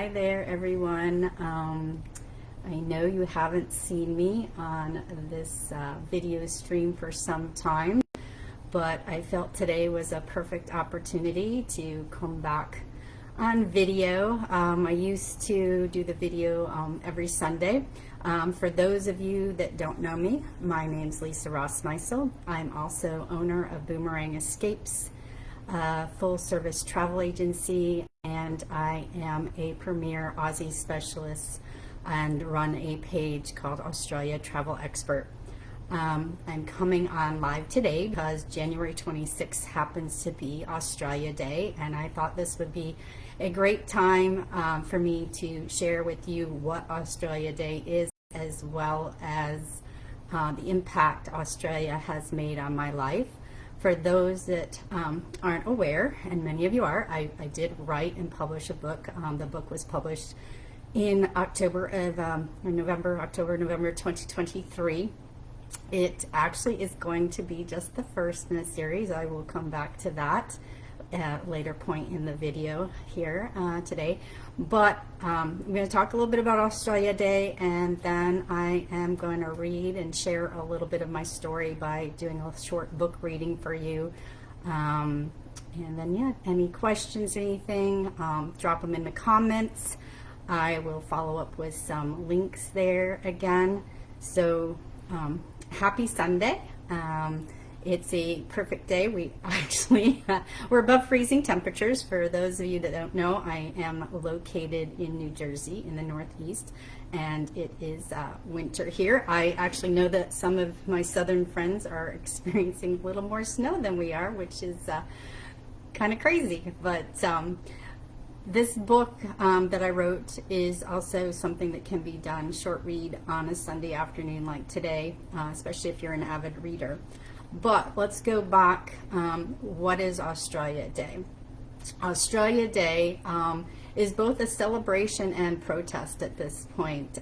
Hi there, everyone. I know you haven't seen me on this video stream for some time, but I felt today was a perfect opportunity to come back on video. I used to do the video every Sunday. For those of you that don't know me, my name's Lisa Rossmeisel. I'm also owner of Boomerang Escapes, full service travel agency, and I am a premier Aussie specialist and run a page called Australia Travel Expert. I'm coming on live today because January 26th happens to be Australia Day, and I thought this would be a great time for me to share with you what Australia Day is, as well as the impact Australia has made on my life. For those that aren't aware, and many of you are, I did write and publish a book. The book was published in November 2023. It actually is going to be just the first in a series. I will come back to that at a later point in the video here today. But I'm going to talk a little bit about Australia Day, and then I am going to read and share a little bit of my story by doing a short book reading for you. And then, yeah, any questions, anything, drop them in the comments. I will follow up with some links there again. So happy Sunday. It's a perfect day. We actually, we're above freezing temperatures. For those of you that don't know, I am located in New Jersey in the Northeast, and it is winter here. I actually know that some of my southern friends are experiencing a little more snow than we are, which is kind of crazy. But this book that I wrote is also something that can be done short read on a Sunday afternoon like today, especially if you're an avid reader. But let's go back. What is Australia Day? Australia Day is both a celebration and protest at this point.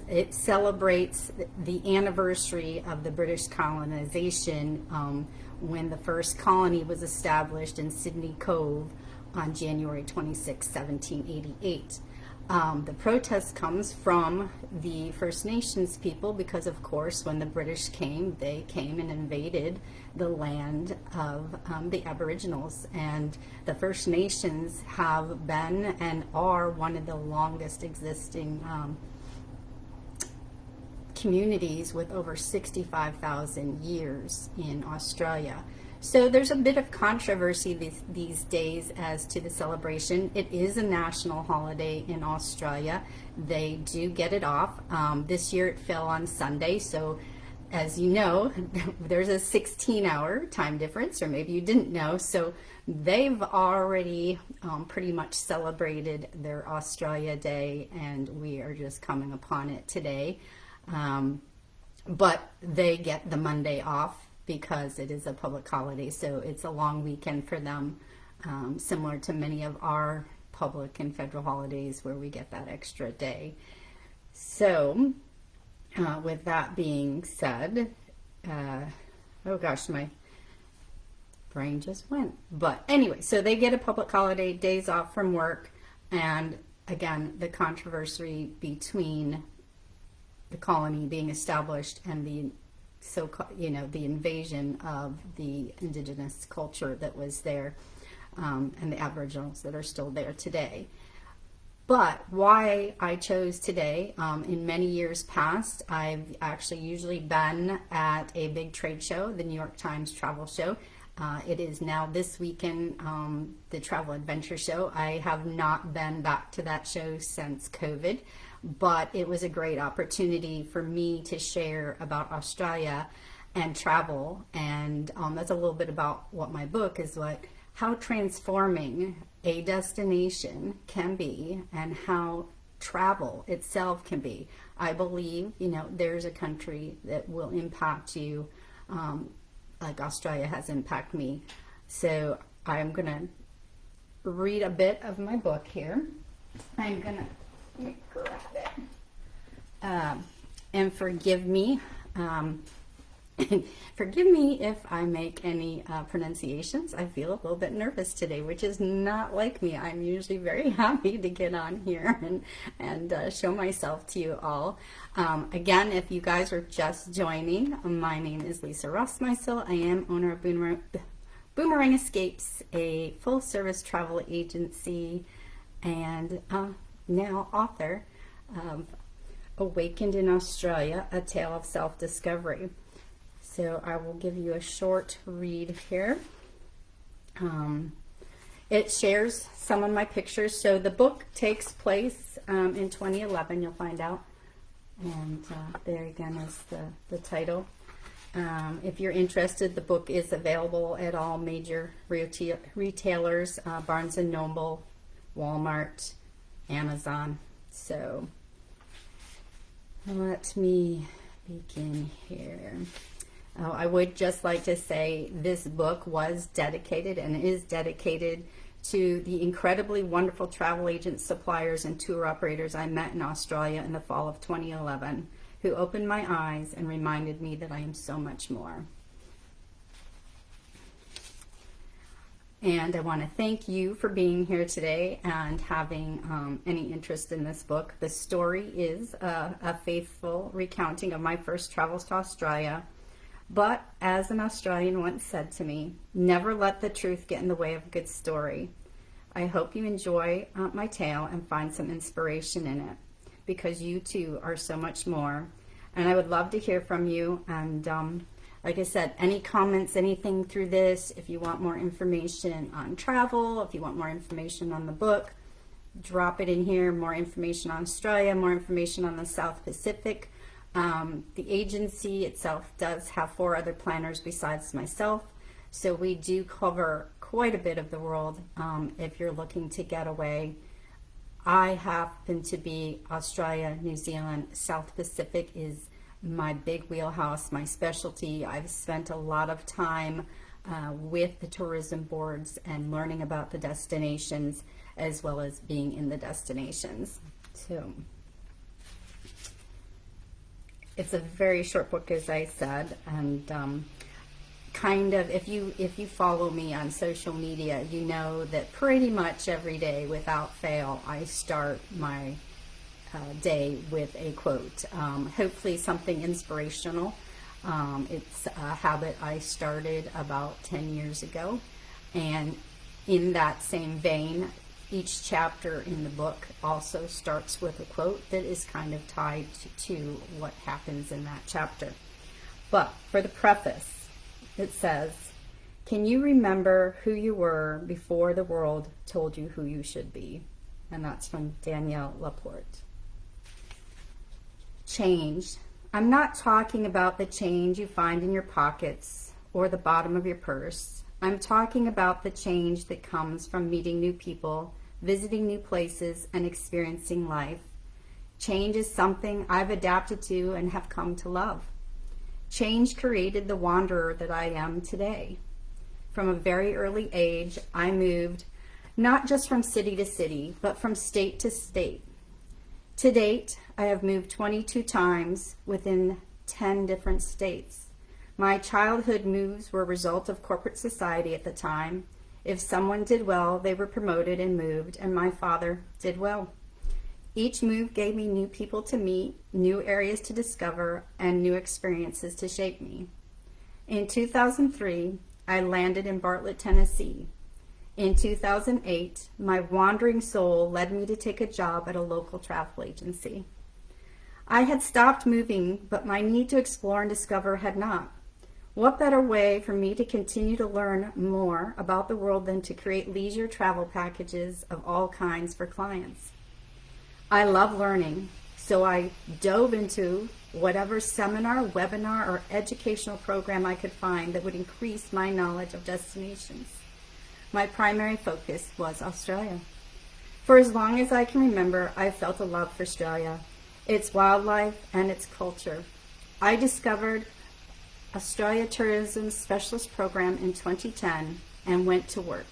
It celebrates the anniversary of the British colonization when the first colony was established in Sydney Cove on January 26, 1788. The protest comes from the First Nations people because, of course, when the British came, they came and invaded the land of the Aboriginals. And the First Nations have been and are one of the longest existing communities with over 65,000 years in Australia. So there's a bit of controversy these days as to the celebration. It is a national holiday in Australia. They do get it off. This year it fell on Sunday, so as you know, there's a 16-hour time difference, or maybe you didn't know. So they've already pretty much celebrated their Australia Day, and we are just coming upon it today. But they get the Monday off because it is a public holiday, so it's a long weekend for them, similar to many of our public and federal holidays where we get that extra day. So with that being said, oh gosh, my brain just went. But anyway, so they get a public holiday, days off from work, and again, the controversy between the colony being established and the the invasion of the indigenous culture that was there, and the Aboriginals that are still there today. But why I chose today, in many years past, I've actually usually been at a big trade show, the New York Times Travel Show. It is now this weekend, the Travel Adventure Show. I have not been back to that show since COVID, but it was a great opportunity for me to share about Australia and travel. And that's a little bit about what my book is, how transforming a destination can be and how travel itself can be. I believe, there's a country that will impact you like Australia has impacted me. So I'm going to read a bit of my book here. I'm going to grab it. And forgive me Forgive me if I make any pronunciations. I feel a little bit nervous today, which is not like me. I'm usually very happy to get on here and show myself to you all. Again, if you guys are just joining, my name is Lisa Rossmeisel. I am owner of Boomerang Escapes, a full-service travel agency, and now author of Awakened in Australia, A Tale of Self-Discovery. So I will give you a short read here. It shares some of my pictures. So the book takes place in 2011, you'll find out. And there again is the title. If you're interested, the book is available at all major retailers, Barnes & Noble, Walmart, Amazon. So let me begin here. Oh, I would just like to say this book was dedicated and is dedicated to the incredibly wonderful travel agents, suppliers, and tour operators I met in Australia in the fall of 2011, who opened my eyes and reminded me that I am so much more. And I want to thank you for being here today and having any interest in this book. The story is a faithful recounting of my first travels to Australia. But as an Australian once said to me, never let the truth get in the way of a good story. I hope you enjoy my tale and find some inspiration in it, because you too are so much more. And I would love to hear from you. And like I said, any comments, anything through this, if you want more information on travel, if you want more information on the book, drop it in here. More information on Australia, more information on the South Pacific. The agency itself does have 4 other planners besides myself, so we do cover quite a bit of the world. If you're looking to get away, I happen to be Australia, New Zealand, South Pacific is my big wheelhouse, my specialty. I've spent a lot of time with the tourism boards and learning about the destinations as well as being in the destinations. So it's a very short book, as I said, and kind of, if you follow me on social media, you know that pretty much every day without fail I start my day with a quote, hopefully something inspirational. It's a habit I started about 10 years ago, and in that same vein, each chapter in the book also starts with a quote that is kind of tied to what happens in that chapter. But for the preface, it says, "Can you remember who you were before the world told you who you should be?" And that's from Danielle Laporte. Change. I'm not talking about the change you find in your pockets or the bottom of your purse. I'm talking about the change that comes from meeting new people, visiting new places, and experiencing life. Change is something I've adapted to and have come to love. Change created the wanderer that I am today. From a very early age, I moved not just from city to city, but from state to state. To date, I have moved 22 times within 10 different states. My childhood moves were a result of corporate society at the time. If someone did well, they were promoted and moved, and my father did well. Each move gave me new people to meet, new areas to discover, and new experiences to shape me. In 2003, I landed in Bartlett, Tennessee. In 2008, my wandering soul led me to take a job at a local travel agency. I had stopped moving, but my need to explore and discover had not. What better way for me to continue to learn more about the world than to create leisure travel packages of all kinds for clients? I love learning, so I dove into whatever seminar, webinar, or educational program I could find that would increase my knowledge of destinations. My primary focus was Australia. For as long as I can remember, I felt a love for Australia, its wildlife, and its culture. I discovered Australia Tourism Specialist Program in 2010 and went to work.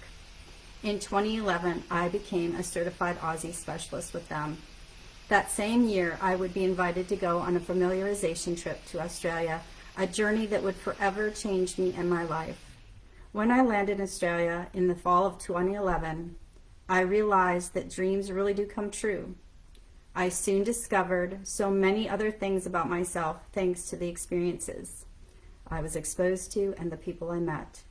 In 2011, I became a certified Aussie specialist with them. That same year, I would be invited to go on a familiarization trip to Australia. a journey that would forever change me and my life. When I landed in Australia in the fall of 2011, I realized that dreams really do come true. I soon discovered so many other things about myself thanks to the experiences I was exposed to and the people I met.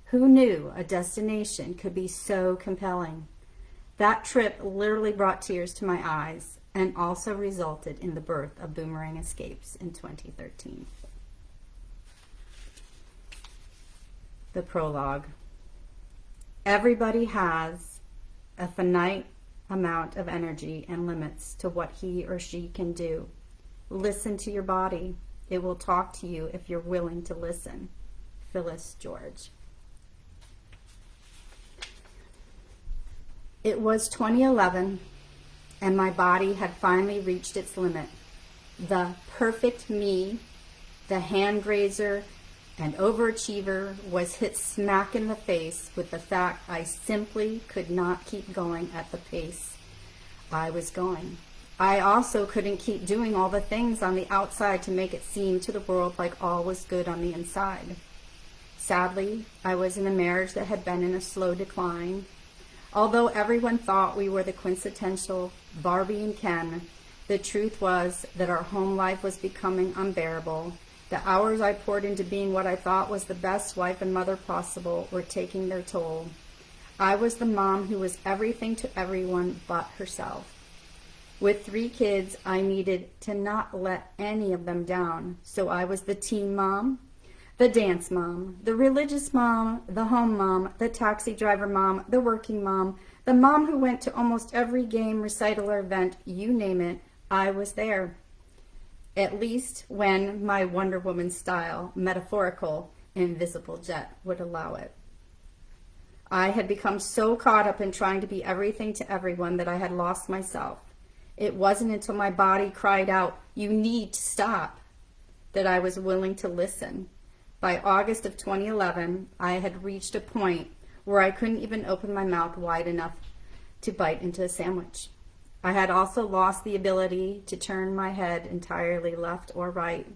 Who knew a destination could be so compelling? That trip literally brought tears to my eyes and also resulted in the birth of Boomerang Escapes in 2013. The prologue. Everybody has a finite amount of energy and limits to what he or she can do. Listen to your body. It will talk to you if you're willing to listen. Phyllis George. It was 2011, and my body had finally reached its limit. The perfect me, the hand raiser and overachiever, was hit smack in the face with the fact I simply could not keep going at the pace I was going. I also couldn't keep doing all the things on the outside to make it seem to the world like all was good on the inside. Sadly, I was in a marriage that had been in a slow decline. Although everyone thought we were the quintessential Barbie and Ken, the truth was that our home life was becoming unbearable. The hours I poured into being what I thought was the best wife and mother possible were taking their toll. I was the mom who was everything to everyone but herself. With 3 kids, I needed to not let any of them down. So I was the teen mom, the dance mom, the religious mom, the home mom, the taxi driver mom, the working mom, the mom who went to almost every game, recital, or event, you name it, I was there. At least when my Wonder Woman style, metaphorical, invisible jet would allow it. I had become so caught up in trying to be everything to everyone that I had lost myself. It wasn't until my body cried out, "You need to stop," that I was willing to listen. By August of 2011, I had reached a point where I couldn't even open my mouth wide enough to bite into a sandwich. I had also lost the ability to turn my head entirely left or right.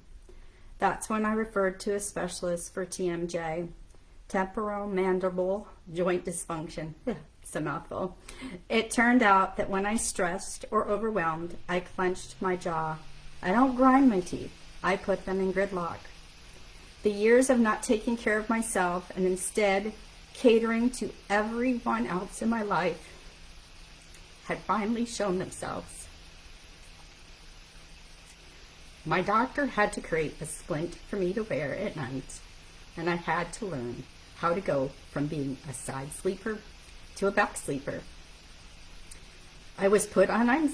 That's when I referred to a specialist for TMJ, temporomandibular joint dysfunction. It's a mouthful. It turned out that when I stressed or overwhelmed, I clenched my jaw. I don't grind my teeth. I put them in gridlock. The years of not taking care of myself and instead catering to everyone else in my life had finally shown themselves. My doctor had to create a splint for me to wear at night, and I had to learn how to go from being a side sleeper to a back sleeper. I was put on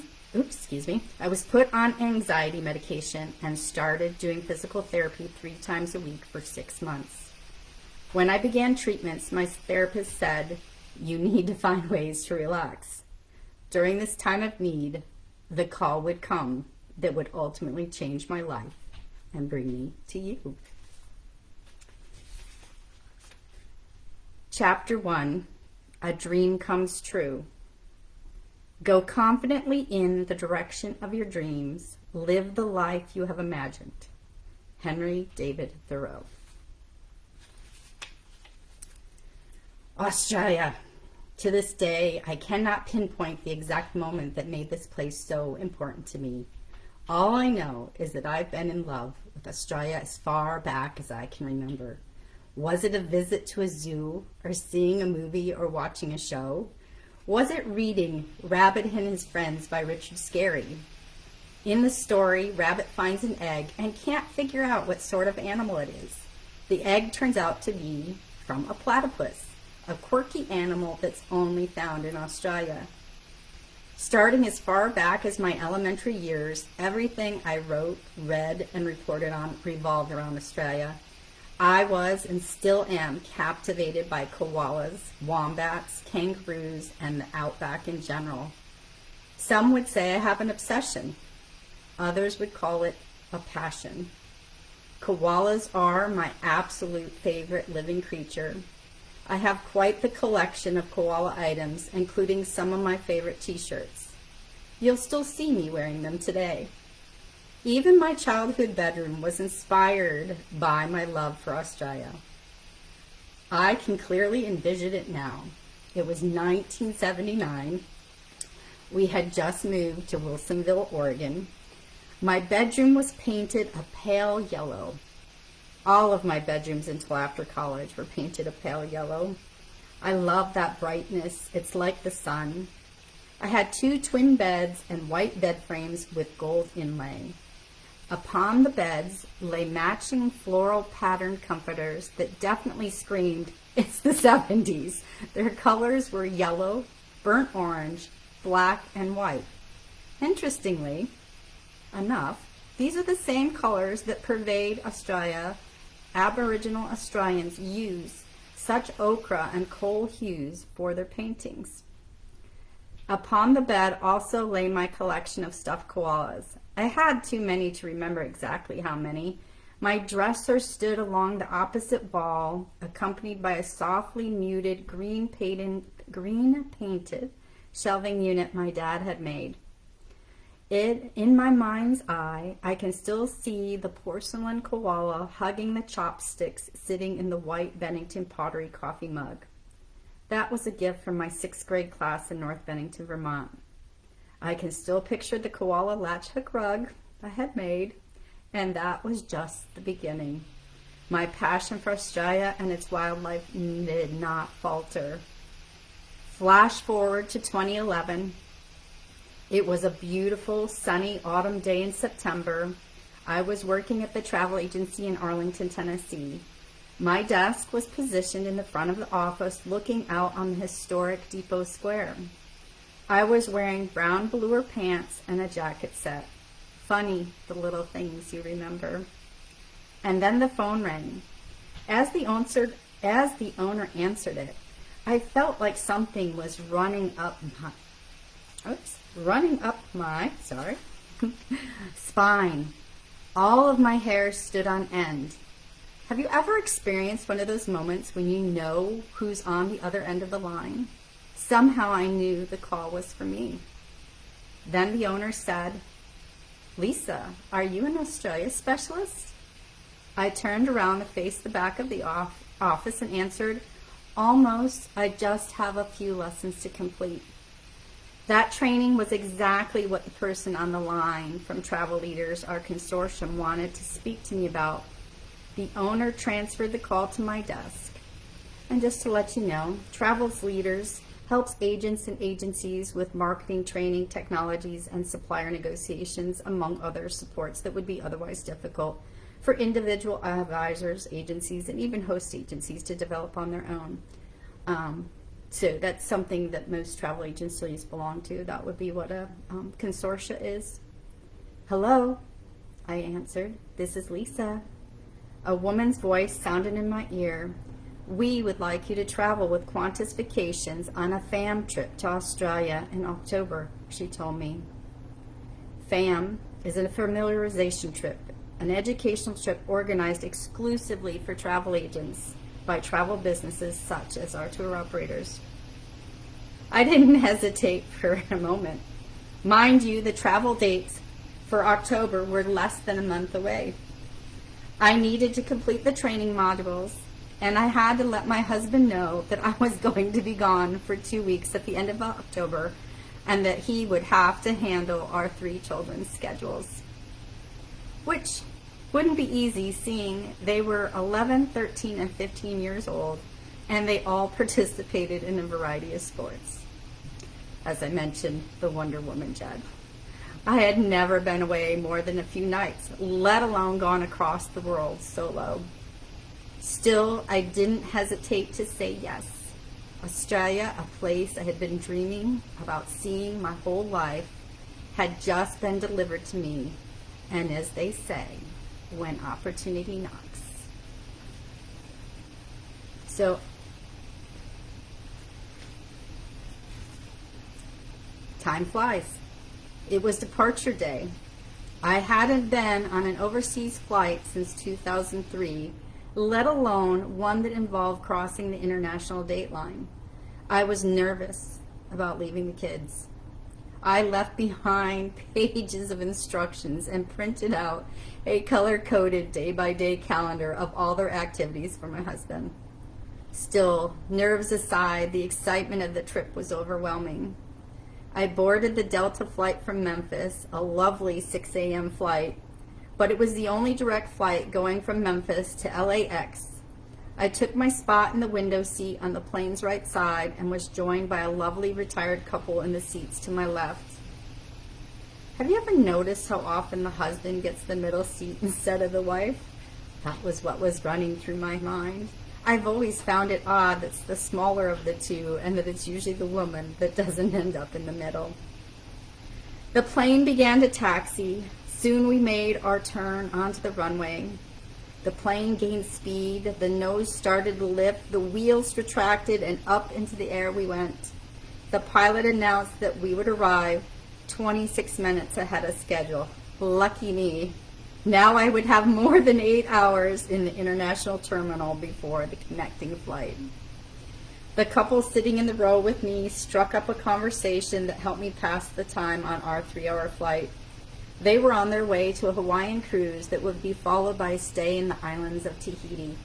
anxiety medication and started doing physical therapy 3 times a week for 6 months. When I began treatments, my therapist said, "You need to find ways to relax." During this time of need, the call would come that would ultimately change my life and bring me to you. Chapter 1, A Dream Comes True. Go confidently in the direction of your dreams. Live the life you have imagined. Henry David Thoreau. Australia. To this day, I cannot pinpoint the exact moment that made this place so important to me. All I know is that I've been in love with Australia as far back as I can remember. Was it a visit to a zoo, or seeing a movie, or watching a show? Was it reading Rabbit and His Friends by Richard Scarry? In the story, Rabbit finds an egg and can't figure out what sort of animal it is. The egg turns out to be from a platypus, a quirky animal that's only found in Australia. Starting as far back as my elementary years, everything I wrote, read, and reported on revolved around Australia. I was and still am captivated by koalas, wombats, kangaroos, and the outback in general. Some would say I have an obsession. Others would call it a passion. Koalas are my absolute favorite living creature. I have quite the collection of koala items, including some of my favorite t-shirts. You'll still see me wearing them today. Even my childhood bedroom was inspired by my love for Australia. I can clearly envision it now. It was 1979. We had just moved to Wilsonville, Oregon. My bedroom was painted a pale yellow. All of my bedrooms until after college were painted a pale yellow. I love that brightness. It's like the sun. I had 2 twin beds and white bed frames with gold inlay. Upon the beds lay matching floral patterned comforters that definitely screamed, it's the 70s. Their colors were yellow, burnt orange, black, and white. Interestingly enough, these are the same colors that pervade Australia. Aboriginal Australians use such ochre and coal hues for their paintings. Upon the bed also lay my collection of stuffed koalas. I had too many to remember exactly how many. My dresser stood along the opposite wall, accompanied by a softly muted green painted shelving unit my dad had made. In my mind's eye, I can still see the porcelain koala hugging the chopsticks sitting in the white Bennington pottery coffee mug. That was a gift from my 6th grade class in North Bennington, Vermont. I can still picture the koala latch hook rug I had made, and that was just the beginning. My passion for Australia and its wildlife did not falter. Flash forward to 2011. It was a beautiful, sunny autumn day in September. I was working at the travel agency in Arlington, Tennessee. My desk was positioned in the front of the office looking out on the historic Depot Square. I was wearing brown velour pants and a jacket set. Funny, the little things you remember. And then the phone rang. As the owner answered it, I felt like something was running up my spine. All of my hair stood on end. Have you ever experienced one of those moments when you know who's on the other end of the line? Somehow I knew the call was for me. Then the owner said, "Lisa, are you an Australia specialist?" I turned around to face the back of the office and answered, "Almost. I just have a few lessons to complete." That training was exactly what the person on the line from Travel Leaders, our consortium, wanted to speak to me about. The owner transferred the call to my desk. And just to let you know, Travel Leaders helps agents and agencies with marketing, training, technologies, and supplier negotiations, among other supports that would be otherwise difficult for individual advisors, agencies, and even host agencies to develop on their own. So that's something that most travel agencies belong to. That would be what a consortia is. "Hello," I answered. "This is Lisa." A woman's voice sounded in my ear. "We would like you to travel with Qantas Vacations on a FAM trip to Australia in October," she told me. FAM is a familiarization trip, an educational trip organized exclusively for travel agents by travel businesses such as our tour operators. I didn't hesitate for a moment. Mind you, the travel dates for October were less than a month away. I needed to complete the training modules, and I had to let my husband know that I was going to be gone for 2 weeks at the end of October, and that he would have to handle our 3 children's schedules, which wouldn't be easy, seeing they were 11, 13, and 15 years old, and they all participated in a variety of sports. As I mentioned, the Wonder Woman jet. I had never been away more than a few nights, let alone gone across the world solo. Still, I didn't hesitate to say yes. Australia, a place I had been dreaming about seeing my whole life, had just been delivered to me, and as they say, when opportunity knocks. So, time flies. It was departure day. I hadn't been on an overseas flight since 2003, let alone one that involved crossing the international date line. I was nervous about leaving the kids. I left behind pages of instructions and printed out a color-coded day-by-day calendar of all their activities for my husband. Still, nerves aside, the excitement of the trip was overwhelming. I boarded the Delta flight from Memphis, a lovely 6 a.m. flight, but it was the only direct flight going from Memphis to LAX. I took my spot in the window seat on the plane's right side and was joined by a lovely retired couple in the seats to my left. Have you ever noticed how often the husband gets the middle seat instead of the wife? That was what was running through my mind. I've always found it odd that it's the smaller of the two and that it's usually the woman that doesn't end up in the middle. The plane began to taxi. Soon we made our turn onto the runway. The plane gained speed, the nose started to lift, the wheels retracted, and up into the air we went. The pilot announced that we would arrive 26 minutes ahead of schedule. Lucky me. Now I would have more than 8 hours in the international terminal before the connecting flight. The couple sitting in the row with me struck up a conversation that helped me pass the time on our 3-hour flight. They were on their way to a Hawaiian cruise that would be followed by a stay in the islands of Tahiti.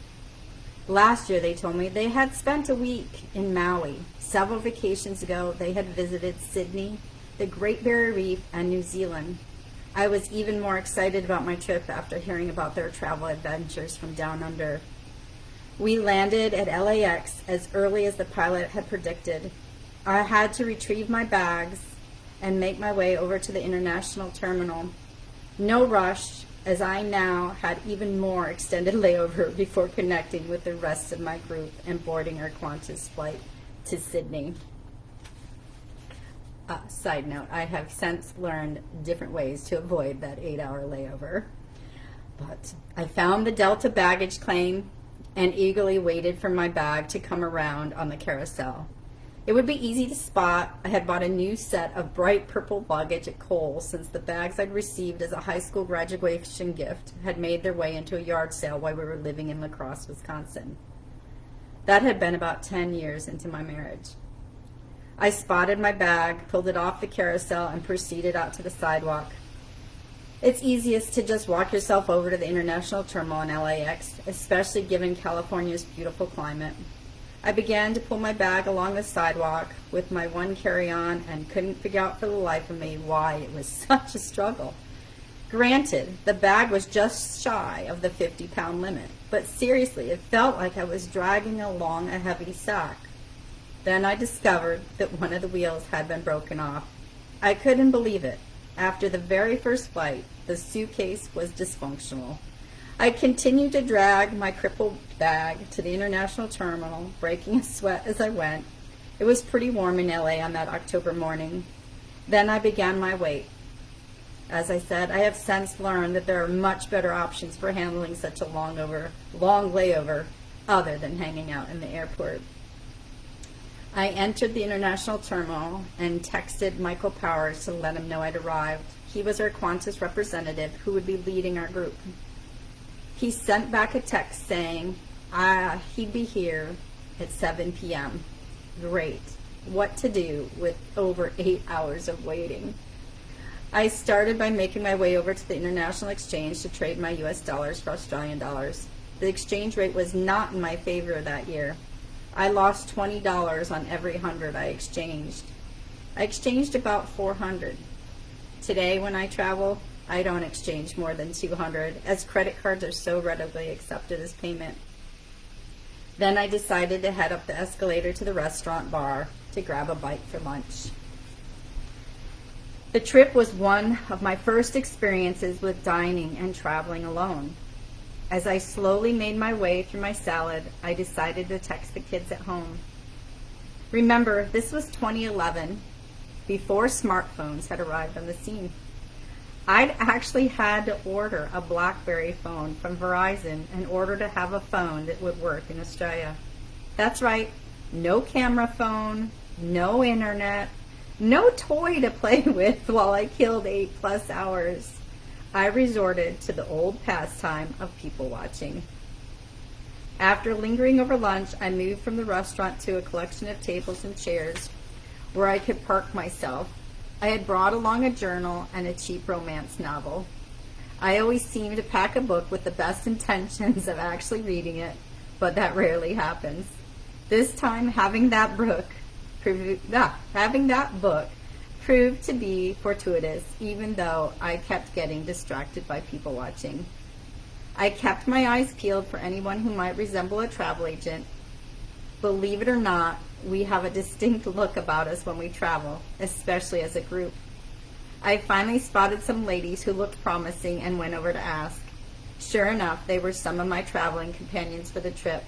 Last year, they told me, they had spent a week in Maui. Several vacations ago, they had visited Sydney, the Great Barrier Reef, and New Zealand. I was even more excited about my trip after hearing about their travel adventures from down under. We landed at LAX as early as the pilot had predicted. I had to retrieve my bags and make my way over to the international terminal. No rush, as I now had even more extended layover before connecting with the rest of my group and boarding our Qantas flight to Sydney. Side note, I have since learned different ways to avoid that 8-hour layover. But I found the Delta baggage claim and eagerly waited for my bag to come around on the carousel. It would be easy to spot. I had bought a new set of bright purple luggage at Kohl's since the bags I'd received as a high school graduation gift had made their way into a yard sale while we were living in La Crosse, Wisconsin. That had been about 10 years into my marriage. I spotted my bag, pulled it off the carousel, and proceeded out to the sidewalk. It's easiest to just walk yourself over to the international terminal in LAX, especially given California's beautiful climate. I began to pull my bag along the sidewalk with my one carry-on and couldn't figure out for the life of me why it was such a struggle. Granted, the bag was just shy of the 50-pound limit, but seriously, it felt like I was dragging along a heavy sack. Then I discovered that one of the wheels had been broken off. I couldn't believe it. After the very first flight, the suitcase was dysfunctional. I continued to drag my crippled bag to the international terminal, breaking a sweat as I went. It was pretty warm in LA on that October morning. Then I began my wait. As I said, I have since learned that there are much better options for handling such a long layover other than hanging out in the airport. I entered the international terminal and texted Michael Powers to let him know I'd arrived. He was our Qantas representative who would be leading our group. He sent back a text saying he'd be here at 7 p.m. Great. What to do with over 8 hours of waiting? I started by making my way over to the international exchange to trade my US dollars for Australian dollars. The exchange rate was not in my favor that year. I lost $20 on every 100 I exchanged. I exchanged about 400. Today when I travel, I don't exchange more than 200, as credit cards are so readily accepted as payment. Then I decided to head up the escalator to the restaurant bar to grab a bite for lunch. The trip was one of my first experiences with dining and traveling alone. As I slowly made my way through my salad, I decided to text the kids at home. Remember, this was 2011, before smartphones had arrived on the scene. I'd actually had to order a BlackBerry phone from Verizon in order to have a phone that would work in Australia. That's right, no camera phone, no internet, no toy to play with while I killed 8+ hours. I resorted to the old pastime of people watching. After lingering over lunch, I moved from the restaurant to a collection of tables and chairs where I could park myself. I had brought along a journal and a cheap romance novel. I always seem to pack a book with the best intentions of actually reading it, but that rarely happens. This time, having that book proved to be fortuitous, even though I kept getting distracted by people watching. I kept my eyes peeled for anyone who might resemble a travel agent. Believe it or not, we have a distinct look about us when we travel, especially as a group. I finally spotted some ladies who looked promising and went over to ask. Sure enough, they were some of my traveling companions for the trip.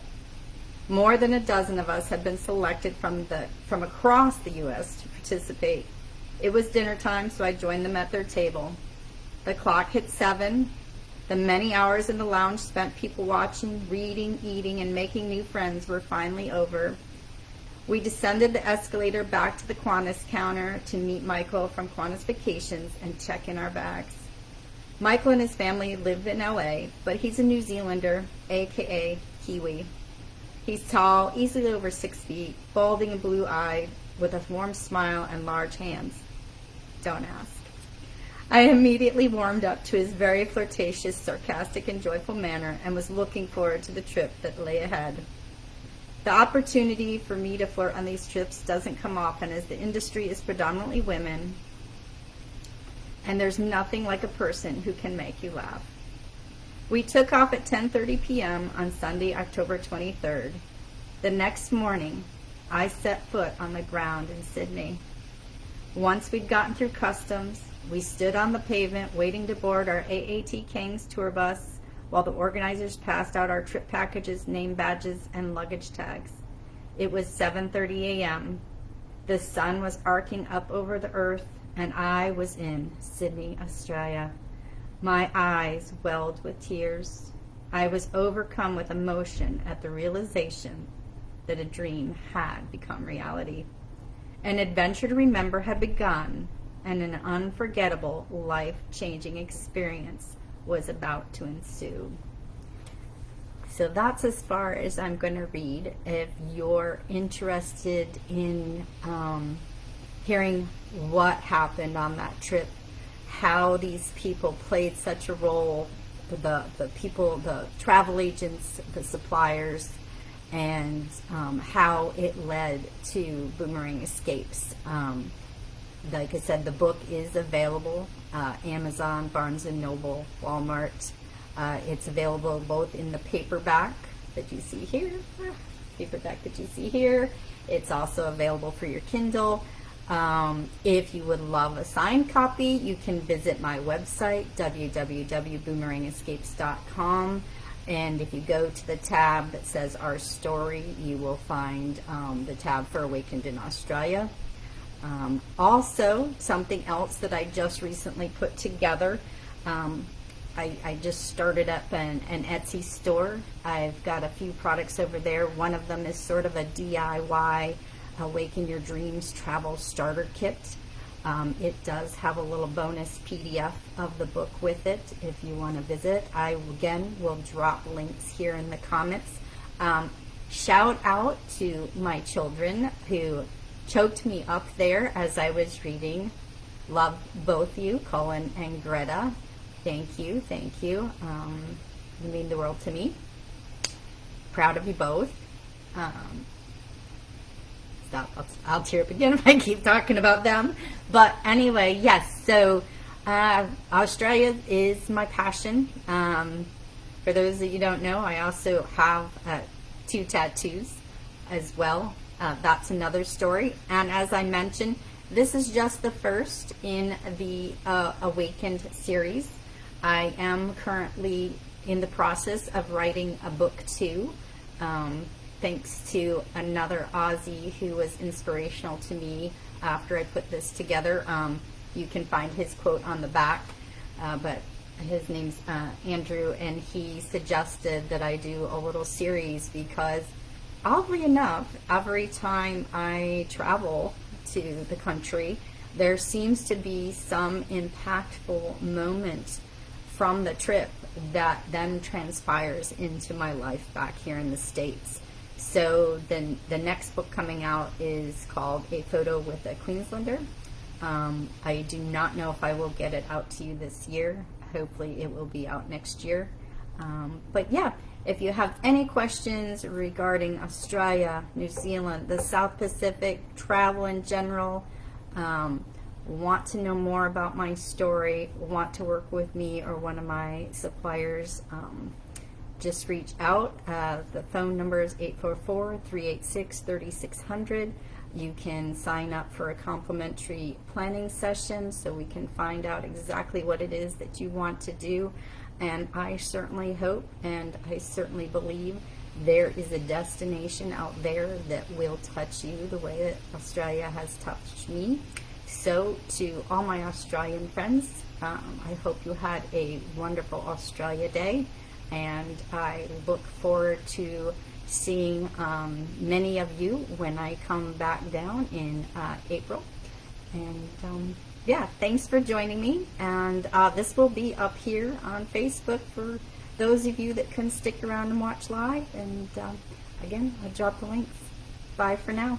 More than a dozen of us had been selected from across the U.S. to participate. It was dinner time, so I joined them at their table. The clock hit 7. The many hours in the lounge spent people watching, reading, eating, and making new friends were finally over. We descended the escalator back to the Qantas counter to meet Michael from Qantas Vacations and check in our bags. Michael and his family live in LA, but he's a New Zealander, aka Kiwi. He's tall, easily over 6 feet, balding and blue-eyed, with a warm smile and large hands. Don't ask. I immediately warmed up to his very flirtatious, sarcastic, and joyful manner and was looking forward to the trip that lay ahead. The opportunity for me to flirt on these trips doesn't come often, as the industry is predominantly women, and there's nothing like a person who can make you laugh. We took off at 10:30 p.m. on Sunday, October 23rd. The next morning, I set foot on the ground in Sydney. Once we'd gotten through customs, we stood on the pavement waiting to board our AAT Kings tour bus while the organizers passed out our trip packages, name badges, and luggage tags. It was 7:30 a.m. The sun was arcing up over the earth, and I was in Sydney, Australia. My eyes welled with tears. I was overcome with emotion at the realization that a dream had become reality. An adventure to remember had begun, and an unforgettable, life-changing experience was about to ensue. So that's as far as I'm going to read. If you're interested in hearing what happened on that trip, how these people played such a role, the people, the travel agents, the suppliers, and how it led to Boomerang Escapes. Like I said, the book is available, Amazon, Barnes & Noble, Walmart. It's available both in the paperback that you see here, It's also available for your Kindle. If you would love a signed copy, you can visit my website, www.boomerangescapes.com. And if you go to the tab that says Our Story, you will find the tab for Awakened in Australia. Also, something else that I just recently put together, I just started up an Etsy store. I've got a few products over there. One of them is sort of a DIY Awaken Your Dreams travel starter kit. It does have a little bonus PDF of the book with it if you want to visit. I, again, will drop links here in the comments. Shout out to my children who choked me up there as I was reading. Love both you, Colin and Greta. Thank you, thank you. You mean the world to me. Proud of you both. Stop, I'll tear up again if I keep talking about them. But anyway, yes, so Australia is my passion. For those that you don't know, I also have 2 tattoos as well. That's another story. And as I mentioned, this is just the first in the Awakened series. I am currently in the process of writing a book 2, thanks to another Aussie who was inspirational to me after I put this together. You can find his quote on the back, but his name's Andrew, and he suggested that I do a little series because, oddly enough, every time I travel to the country, there seems to be some impactful moment from the trip that then transpires into my life back here in the States. So then the next book coming out is called A Photo with a Queenslander. I do not know if I will get it out to you this year. Hopefully it will be out next year. But yeah, if you have any questions regarding Australia, New Zealand, the South Pacific, travel in general, want to know more about my story, want to work with me or one of my suppliers, just reach out. The phone number is 844-386-3600. You can sign up for a complimentary planning session so we can find out exactly what it is that you want to do. And I certainly hope and I certainly believe there is a destination out there that will touch you the way that Australia has touched me. So to all my Australian friends, I hope you had a wonderful Australia Day, and I look forward to seeing many of you when I come back down in April. And yeah, thanks for joining me, and this will be up here on Facebook for those of you that couldn't stick around and watch live. And again, I'll drop the links. Bye for now.